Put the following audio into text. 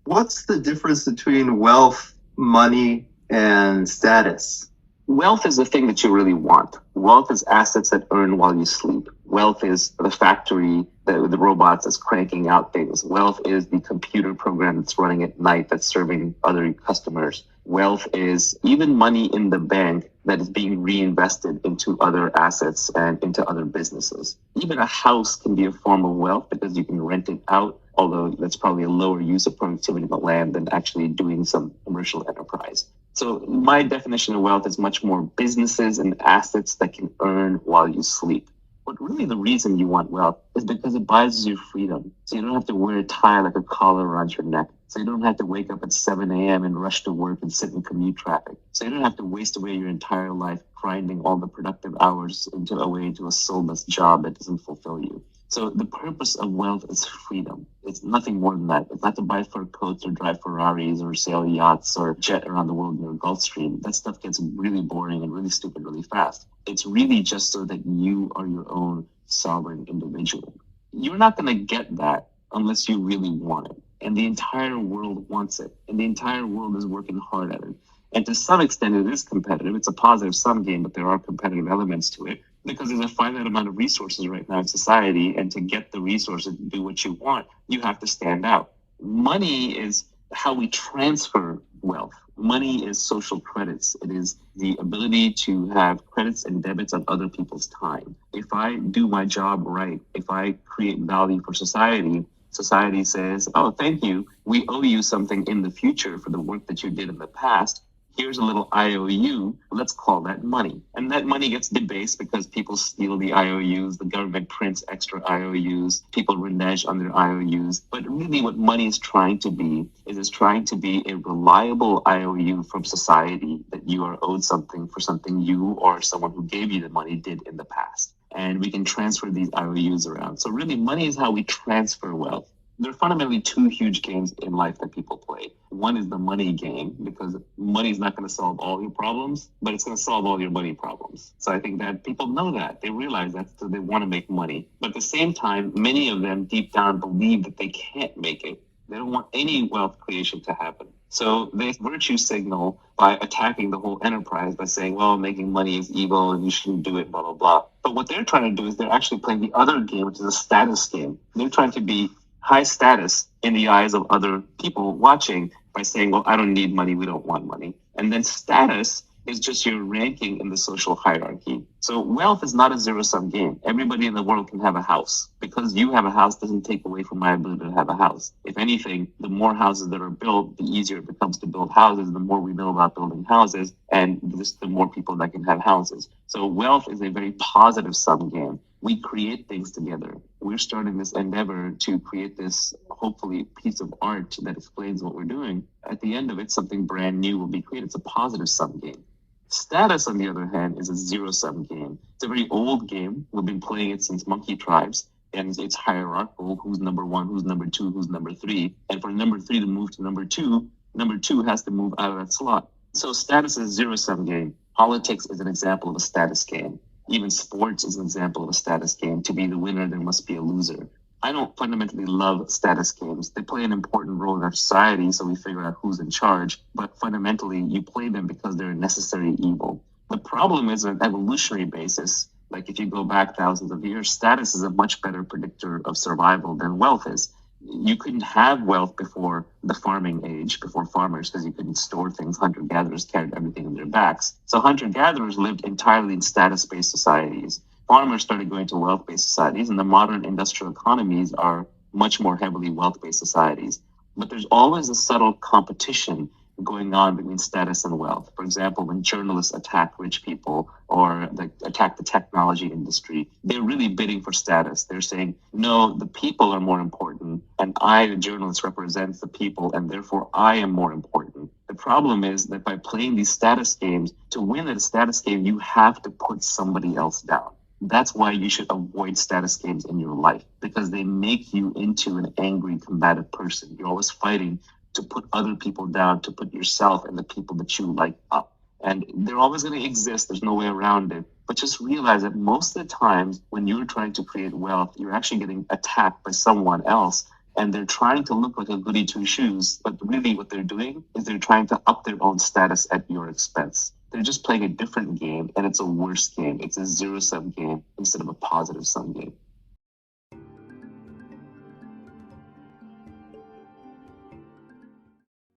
What's the difference between wealth, money, and status? Wealth is the thing that you really want. Wealth is assets that earn while you sleep. Wealth is the factory, the robots that's cranking out things. Wealth is the computer program that's running at night that's serving other customers. Wealth is even money in the bank that is being reinvested into other assets and into other businesses. Even a house can be a form of wealth because you can rent it out, although that's probably a lower use of productivity of the land than actually doing some commercial enterprise. So my definition of wealth is much more businesses and assets that can earn while you sleep. But really the reason you want wealth is because it buys you freedom. So you don't have to wear a tie like a collar around your neck. So you don't have to wake up at 7 a.m. and rush to work and sit in commute traffic. So you don't have to waste away your entire life grinding all the productive hours into a soulless job that doesn't fulfill you. So the purpose of wealth is freedom. It's nothing more than that. It's not to buy fur coats or drive Ferraris or sail yachts or jet around the world in your Gulfstream. That stuff gets really boring and really stupid really fast. It's really just so that you are your own sovereign individual. You're not going to get that unless you really want it. And the entire world wants it. And the entire world is working hard at it. And to some extent, it is competitive. It's a positive sum game, but there are competitive elements to it because there's a finite amount of resources right now in society. And to get the resources to do what you want, you have to stand out. Money is how we transfer wealth. Money is social credits. It is the ability to have credits and debits on other people's time. If I do my job right, if I create value for society, society says, oh, thank you. We owe you something in the future for the work that you did in the past. Here's a little IOU. Let's call that money. And that money gets debased because people steal the IOUs. The government prints extra IOUs. People renege on their IOUs. But really what money is trying to be is it's trying to be a reliable IOU from society that you are owed something for something you or someone who gave you the money did in the past. And we can transfer these IOUs around. So really money is how we transfer wealth. There are fundamentally two huge games in life that people play. One is the money game, because money is not going to solve all your problems, but it's going to solve all your money problems. So I think that people know that. They realize that, so they want to make money. But at the same time, many of them deep down believe that they can't make it. They don't want any wealth creation to happen. So they virtue signal by attacking the whole enterprise by saying, well, making money is evil and you shouldn't do it, blah, blah, blah. But what they're trying to do is they're actually playing the other game, which is a status game. They're trying to be high status in the eyes of other people watching by saying, well, I don't need money, we don't want money. And then status is just your ranking in the social hierarchy. So wealth is not a zero-sum game. Everybody in the world can have a house. Because you have a house doesn't take away from my ability to have a house. If anything, the more houses that are built, the easier it becomes to build houses, the more we know about building houses, and just the more people that can have houses. So wealth is a very positive sum game. We create things together. We're starting this endeavor to create this, hopefully, piece of art that explains what we're doing. At the end of it, something brand new will be created. It's a positive sum game. Status, on the other hand, is a zero-sum game. It's a very old game. We've been playing it since monkey tribes, and it's hierarchical. Who's number one, who's number two, who's number three. And for number three to move to number two has to move out of that slot. So status is a zero-sum game. Politics is an example of a status game. Even sports is an example of a status game. To be the winner, there must be a loser. I don't fundamentally love status games. They play an important role in our society, so we figure out who's in charge. But fundamentally, you play them because they're a necessary evil. The problem is, on an evolutionary basis, like if you go back thousands of years, status is a much better predictor of survival than wealth is. You couldn't have wealth before the farming age, before farmers, because you couldn't store things. Hunter-gatherers carried everything on their backs. So hunter-gatherers lived entirely in status-based societies. Farmers started going to wealth-based societies, and the modern industrial economies are much more heavily wealth-based societies. But there's always a subtle competition going on between status and wealth. For example, when journalists attack rich people or attack the technology industry, they're really bidding for status. They're saying, no, the people are more important, and I, the journalist, represents the people, and therefore I am more important. The problem is that by playing these status games, to win at a status game, you have to put somebody else down. That's why you should avoid status games in your life, because they make you into an angry, combative person. You're always fighting to put other people down, to put yourself and the people that you like up. And they're always going to exist. There's no way around it. But just realize that most of the times when you're trying to create wealth, you're actually getting attacked by someone else. and they're trying to look like a goody two shoes, but really what they're doing is they're trying to up their own status at your expense. They're just playing a different game, and it's a worse game. It's a zero-sum game instead of a positive-sum game.